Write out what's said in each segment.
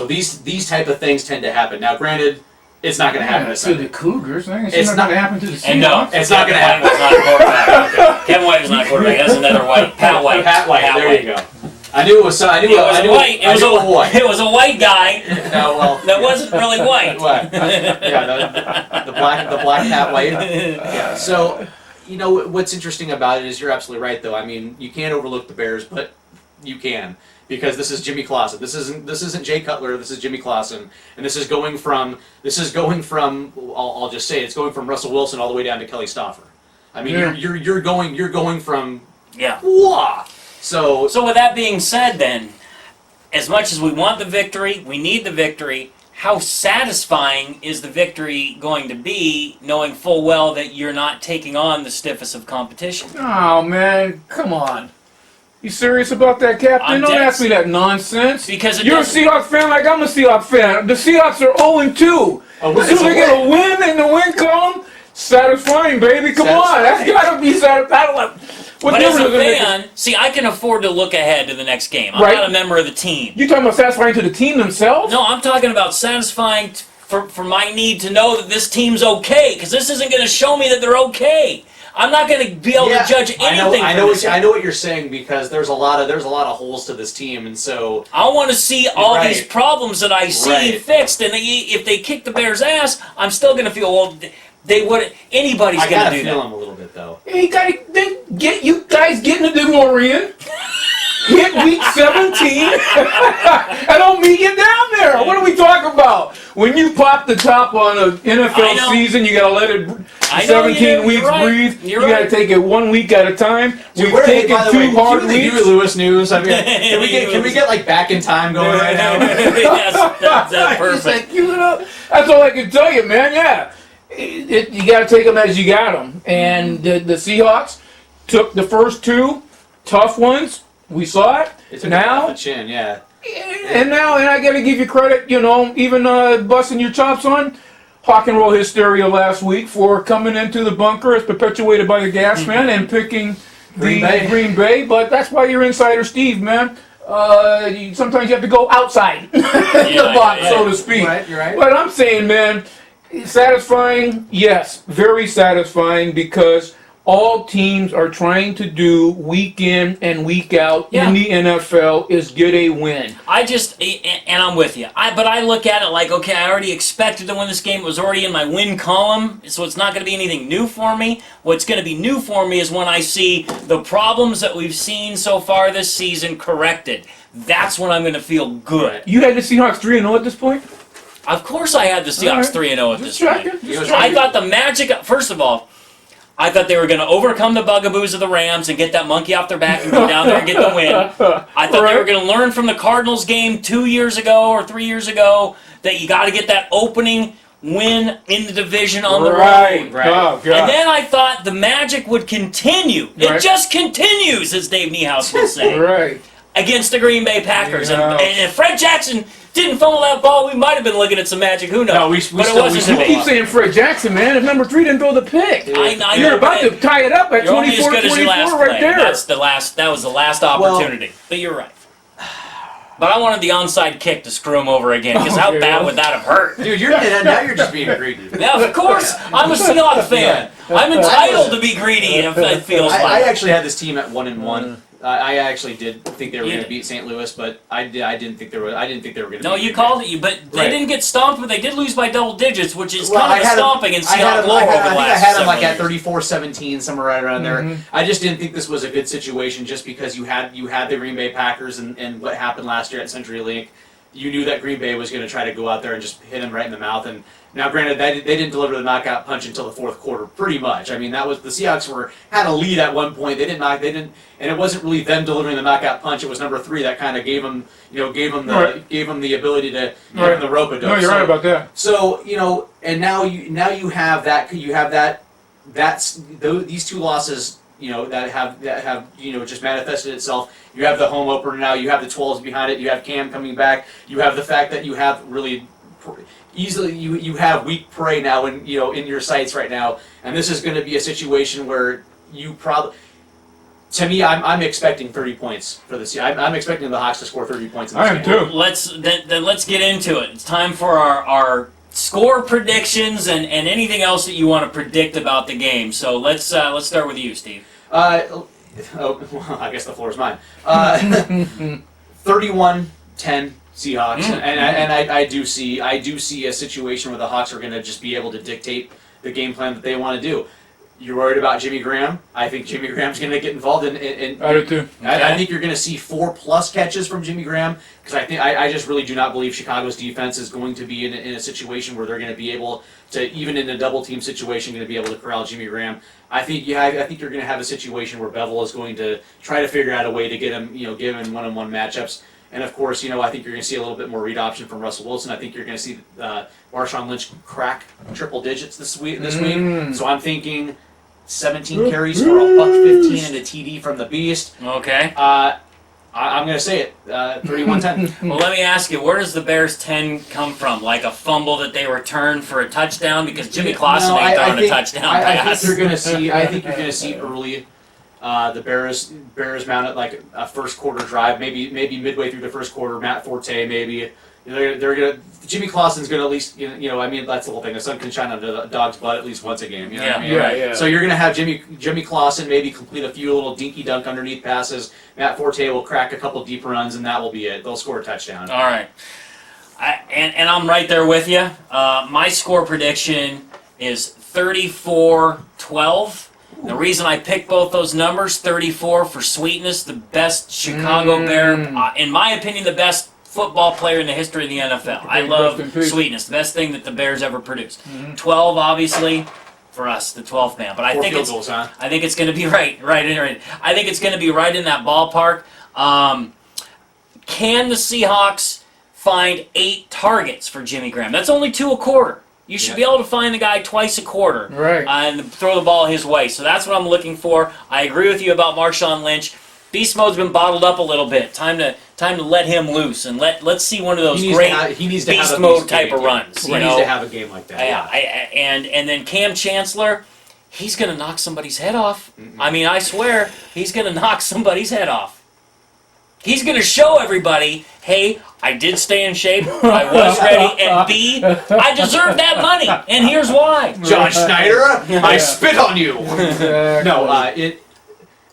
these type of things tend to happen. Now, granted, it's not going to happen to the Cougars. It's not going to happen to the Seahawks. And no, it's not going to happen. Not a quarterback. Kevin White was not a quarterback. That's another White. Pat White. Pat White. Pat there White. you go. I knew it was. I knew It was a white guy. No, well, that wasn't really white. What? Yeah, the black Pat White. Yeah. So, what's interesting about it is you're absolutely right, though. I mean, you can't overlook the Bears, but you can, because this is Jimmy Clausen. This isn't Jay Cutler. This is Jimmy Clausen, and this is going from. I'll just say it's going from Russell Wilson all the way down to Kelly Stauffer. I mean, you're going from. Yeah. Wah! So with that being said, then, as much as we want the victory, we need the victory. How satisfying is the victory going to be, knowing full well that you're not taking on the stiffest of competition? Oh man, come on. You serious about that, Captain? Don't ask me that nonsense. Because you're a Seahawks fan like I'm a Seahawks fan. The Seahawks are 0-2. As soon as they get a win in the win column, satisfying, baby. Come on, that's gotta be satisfying. But as a fan, see, I can afford to look ahead to the next game. I'm not a member of the team. You talking about satisfying to the team themselves? No, I'm talking about satisfying for my need to know that this team's okay, because this isn't going to show me that they're okay. I'm not going to be able to judge anything. I know what you're saying, because there's a lot of holes to this team, and so I want to see all these problems that I see fixed. And if they kick the Bears' ass, I'm still going to feel they would. Anybody's going to do that. I gotta feel them a little bit, though. Hey, you guys get in the DeLorean. Hit week 17. I don't meet you down there. What are we talking about? When you pop the top on an NFL season, you gotta let it 17 weeks breathe. You gotta take it 1 week at a time. We've taken 2 hard weeks. Huey Lewis news. I mean, can we get like Back in Time going right now? Yes, that's perfect. That's all I can tell you, man. Yeah. You got to take them as you got them. And the Seahawks took the first 2 tough ones. We saw it. It's now the chin, yeah. And I got to give you credit, even busting your chops on Rock and Roll Hysteria last week for coming into the bunker as perpetuated by the Gas Man and picking Green Bay. But that's why you're Insider Steve, man. Sometimes you have to go outside the box, so to speak. You're right. But I'm saying, man, satisfying, yes, very satisfying, because all teams are trying to do week in and week out in the NFL is get a win. And I'm with you. But I look at it like, okay, I already expected to win this game. It was already in my win column, so it's not going to be anything new for me. What's going to be new for me is when I see the problems that we've seen so far this season corrected. That's when I'm going to feel good. You had the Seahawks 3-0 at this point? Of course I had the Seahawks 3-0 at this point. I thought the magic, first of all, I thought they were going to overcome the bugaboos of the Rams and get that monkey off their back and go down there and get the win. I thought they were going to learn from the Cardinals game 2 years ago or 3 years ago that you got to get that opening win in the division on the road. Right. Oh, and then I thought the magic would continue. It just continues, as Dave Niehaus would say, against the Green Bay Packers. And if Fred Jackson didn't fumble that ball, we might have been looking at some magic. Who knows? No, we keep saying Fred Jackson, man. If number 3 didn't throw the pick, you're about to tie it up at 24-24 right there. That was the last opportunity. But you're right. But I wanted the onside kick to screw him over again, because how bad would that have hurt? Dude, now you're just being greedy. Yeah, of course. I'm a Seahawks fan. I'm entitled to be greedy if it feels like. I actually had this team at 1-1. I actually did think they were going to beat St. Louis, but I didn't think they were. I didn't think they were going to. No, you called it. But they didn't get stomped, but they did lose by double digits, which is kind of a stomping in Seattle over the last 7 years. I had them like at 34-17, somewhere right around there. I just didn't think this was a good situation, just because you had the Green Bay Packers and what happened last year at CenturyLink. You knew that Green Bay was going to try to go out there and just hit them right in the mouth. And now, granted, they didn't deliver the knockout punch until the fourth quarter, pretty much. I mean, that was the Seahawks had a lead at one point. They didn't, and it wasn't really them delivering the knockout punch. It was number 3 that kind of gave them the ability to give them the rope-a-dope. No, you're right about that. So and now you have these 2 losses. That have just manifested itself. You have the home opener now. You have the 12s behind it. You have Cam coming back. You have the fact that you have really easily you have weak prey now in your sights right now. And this is going to be a situation where you probably To me, I'm expecting 30 points for this year. I'm expecting the Hawks to score 30 points in this I am game. too. Let's get into it. It's time for our score predictions and anything else that you want to predict about the game. So let's start with you, Steve. Well, I guess the floor is mine. 31-10 Seahawks, and I do see a situation where the Hawks are going to just be able to dictate the game plan that they want to do. You're worried about Jimmy Graham? I think Jimmy Graham's going to get involved in I do too. I think you're going to see 4+ catches from Jimmy Graham, because I just really do not believe Chicago's defense is going to be in a situation where they're going to be able to, even in a double team situation, going to be able to corral Jimmy Graham. I think you're going to have a situation where Bevel is going to try to figure out a way to get him, give him one-on-one matchups. And of course, I think you're going to see a little bit more read option from Russell Wilson. I think you're going to see Marshawn Lynch crack triple digits this week. So I'm thinking 17 carries for $115 and a TD from the Beast. Okay. I'm going to say it, 31-10. Well, let me ask you, where does the Bears 10 come from? Like a fumble that they return for a touchdown? Because Jimmy Clausen ain't throwing a touchdown pass. I think you're going to see early the Bears mount it like a first quarter drive, maybe midway through the first quarter. Matt Forte maybe. They're gonna. Jimmy Clausen's gonna at least. That's the whole thing. The sun can shine on the dog's butt at least once a game. You know what I mean? Yeah. So you're gonna have Jimmy Clausen maybe complete a few little dinky dunk underneath passes. Matt Forte will crack a couple deep runs, and that will be it. They'll score a touchdown. All right. And I'm right there with you. My score prediction is 34-12. The reason I picked both those numbers, 34 for sweetness, the best Chicago Bear, in my opinion, the best football player in the history of the NFL. I love sweetness, the best thing that the Bears ever produced. 12, obviously, for us, the 12th man. But I think it's going to be right. I think it's going to be right in that ballpark. Can the Seahawks find 8 targets for Jimmy Graham? That's only 2 a quarter. You should be able to find the guy twice a quarter and throw the ball his way. So that's what I'm looking for. I agree with you about Marshawn Lynch. Beast mode's been bottled up a little bit. Time to let him loose and let's see one of those great beast mode type of runs. He needs to have a game like that. Yeah. And then Cam Chancellor, he's gonna knock somebody's head off. I mean, I swear, he's gonna knock somebody's head off. He's going to show everybody, hey, I did stay in shape, I was ready, and B, I deserve that money, and here's why. John Schneider, I spit on you. No,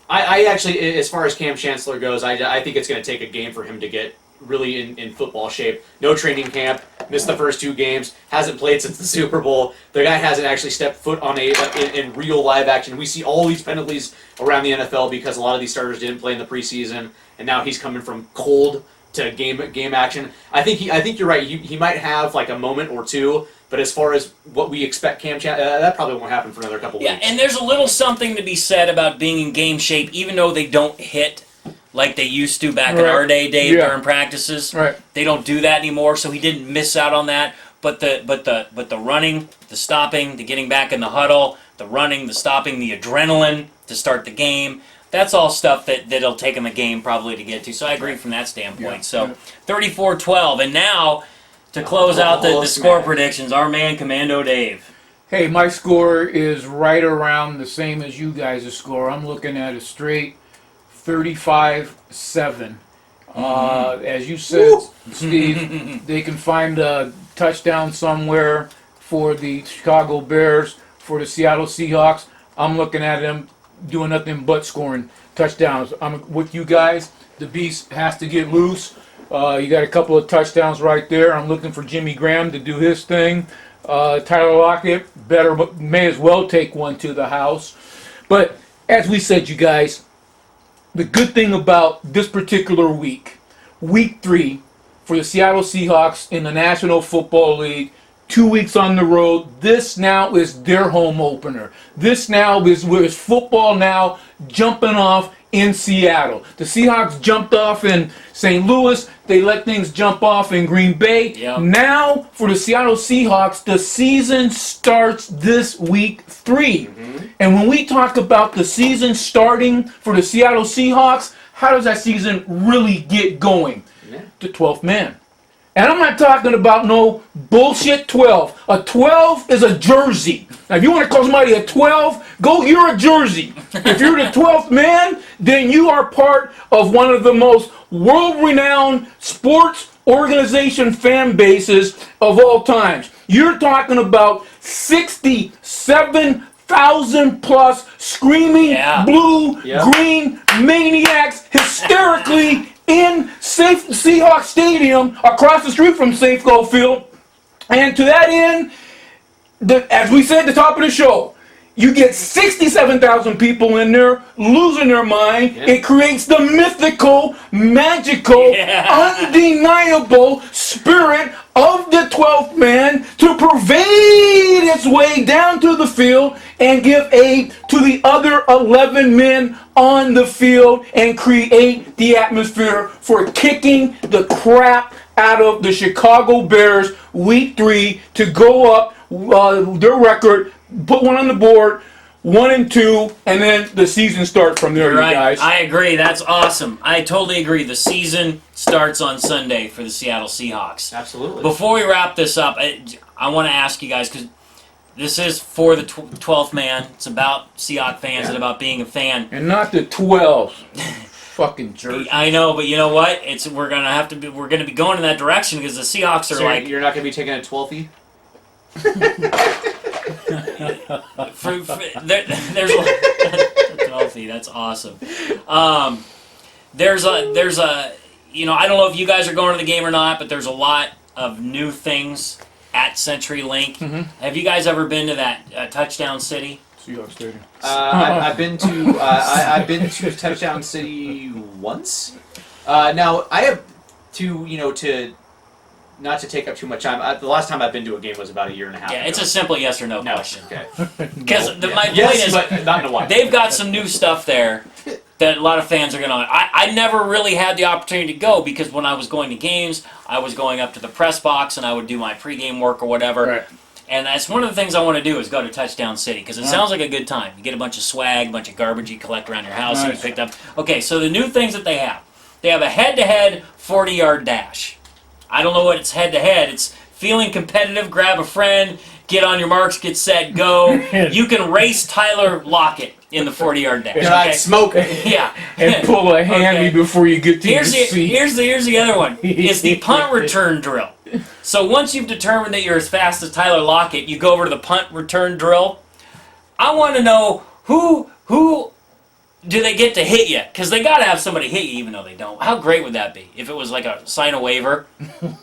I actually, as far as Cam Chancellor goes, I think it's going to take a game for him to get really in football shape. No training camp, missed the first 2 games, hasn't played since the Super Bowl. The guy hasn't actually stepped foot on in real live action. We see all these penalties around the NFL because a lot of these starters didn't play in the preseason, and now he's coming from cold to game action. I think you're right. He might have like a moment or two, but as far as what we expect that probably won't happen for another couple weeks. Yeah, and there's a little something to be said about being in game shape, even though they don't hit like they used to back in our day, Dave, during practices. Right. They don't do that anymore, so he didn't miss out on that. But the running, the stopping, the getting back in the huddle, the running, the stopping, the adrenaline to start the game, that's all stuff that'll take him a game probably to get to. So I agree from that standpoint. So 34-12. And now, to close out the score predictions, our man Commando Dave. Hey, my score is right around the same as you guys' score. I'm looking at a straight 35-7. As you said, Steve, they can find a touchdown somewhere for the Chicago Bears, for the Seattle Seahawks. I'm looking at them doing nothing but scoring touchdowns. I'm with you guys. The Beast has to get loose. You got a couple of touchdowns right there. I'm looking for Jimmy Graham to do his thing. Tyler Lockett may as well take one to the house. But as we said, you guys, the good thing about this particular week, week 3 for the Seattle Seahawks in the National Football League, 2 weeks on the road. This now is their home opener. This now is where football now jumping off in Seattle. The Seahawks jumped off in St. Louis. They let things jump off in Green Bay. Yep. Now for the Seattle Seahawks, the season starts this week 3. And when we talk about the season starting for the Seattle Seahawks, how does that season really get going? The 12th man. And I'm not talking about no bullshit 12. A 12 is a jersey. Now, if you want to call somebody a 12, you're a jersey. If you're the 12th man, then you are part of one of the most world-renowned sports organization fan bases of all times. You're talking about 67,000 plus screaming blue, green maniacs hysterically in Seahawks Stadium across the street from Safeco Field. And to that end, as we said at the top of the show, you get 67,000 people in there losing their mind. It creates the mythical, magical, undeniable spirit of the 12th man to pervade its way down to the field and give aid to the other 11 men on the field and create the atmosphere for kicking the crap out of the Chicago Bears week 3 to go up their record, put one on the board, 1-2, and then the season starts from there, you guys. I agree. That's awesome. I totally agree. The season starts on Sunday for the Seattle Seahawks. Absolutely. Before we wrap this up, I want to ask you guys, because this is for the 12th man. It's about Seahawks fans and about being a fan. And not the 12. Fucking jerk. I know, but you know what? We're gonna be going in that direction because the Seahawks are you're not gonna be taking a 12th? There's a 12th. That's awesome. There's a I don't know if you guys are going to the game or not, but there's a lot of new things at CenturyLink. Have you guys ever been to that Touchdown City? Seahawks Stadium. I've been to Touchdown City once. Now I have to not to take up too much time. The last time I've been to a game was about a year and a half ago. It's a simple yes or no question. Okay. Because my point is, but not in a while. They've got some new stuff there that a lot of fans are going to. I never really had the opportunity to go because when I was going to games, I was going up to the press box and I would do my pregame work or whatever. Right. And that's one of the things I want to do is go to Touchdown City because it sounds like a good time. You get a bunch of swag, a bunch of garbage you collect around your house that you picked up. Okay, so the new things that they have a head-to-head 40-yard dash. I don't know what it's head-to-head. It's feeling competitive, grab a friend, get on your marks, get set, go. You can race Tyler Lockett in the 40-yard dash. You're not smoking. Yeah. And pull a hammy before you get to your seat. Here's the other one. It's the punt return drill. So once you've determined that you're as fast as Tyler Lockett, you go over to the punt return drill. I want to know who do they get to hit you? Because they got to have somebody hit you even though they don't. How great would that be if it was like a sign a waiver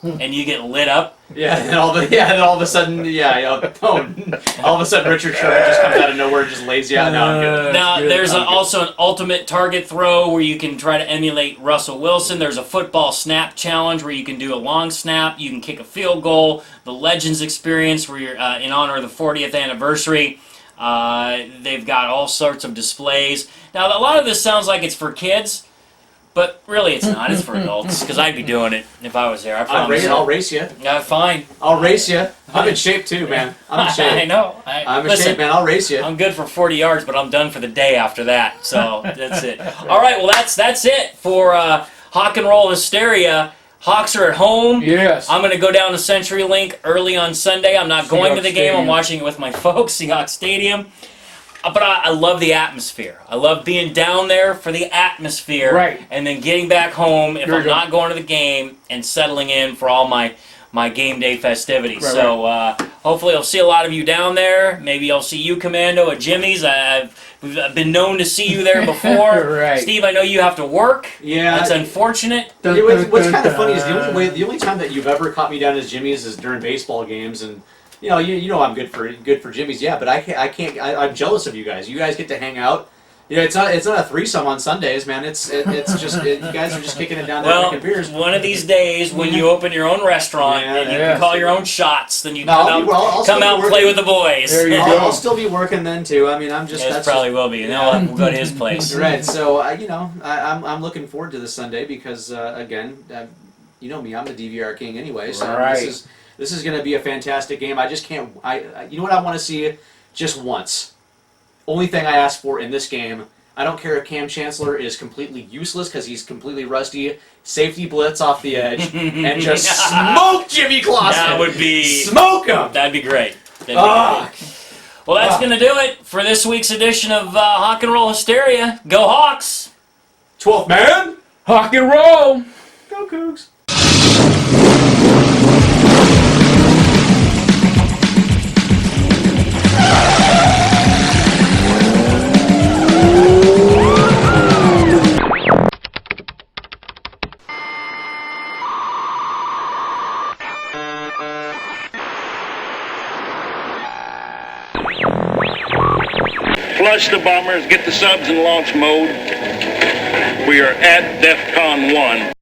and you get lit up? And all of a sudden, all of a sudden Richard Sherman just comes out of nowhere and just lays you out. No, I'm good. Now, there's also an ultimate target throw where you can try to emulate Russell Wilson. There's a football snap challenge where you can do a long snap. You can kick a field goal. The Legends experience where you're in honor of the 40th anniversary. They've got all sorts of displays. Now, a lot of this sounds like it's for kids, but really it's not. It's for adults, because I'd be doing it if I was there. I promise. I'll race you. Fine. I'll race you. I'm in shape too, man. I'm in shape. I know. I'm in shape, man. I'll race you. I'm good for 40 yards, but I'm done for the day after that. So that's it. All right, well, that's it for Hawk and Roll Hysteria. Hawks are at home. Yes. I'm going to go down to CenturyLink early on Sunday. I'm not going to the game. I'm watching it with my folks, Seahawks Stadium. But I love the atmosphere. I love being down there for the atmosphere. Right. And then getting back home if I'm not going to the game and settling in for all my game day festivities. Right. Hopefully I'll see a lot of you down there. Maybe I'll see you, Commando, at Jimmy's. I've been known to see you there before. Right. Steve, I know you have to work. Yeah. That's unfortunate. What's kind of funny is the only time that you've ever caught me down as Jimmy's is during baseball games, and you know I'm good for Jimmy's. Yeah, but I can't. I'm jealous of you guys. You guys get to hang out. It's not a threesome on Sundays, man. It's just you guys are just kicking it down there drinking beers. One of these days when you open your own restaurant and you can call your own shots, then you come out and play with the boys. There you go. I'll still be working then too. I mean, I'm just. It probably will be. And we'll go to his place. Right. So I'm looking forward to this Sunday because again, you know me, I'm the DVR king anyway. So this is going to be a fantastic game. I just can't. You know what I want to see just once. Only thing I ask for in this game, I don't care if Cam Chancellor is completely useless because he's completely rusty. Safety blitz off the edge and just smoke Jimmy Clausen. That would be smoke him. That'd be great. Well, that's gonna do it for this week's edition of Hawk and Roll Hysteria. Go Hawks! 12th man. Rock and roll. Go Cougs. Flush the bombers, get the subs in launch mode. We are at DEFCON 1.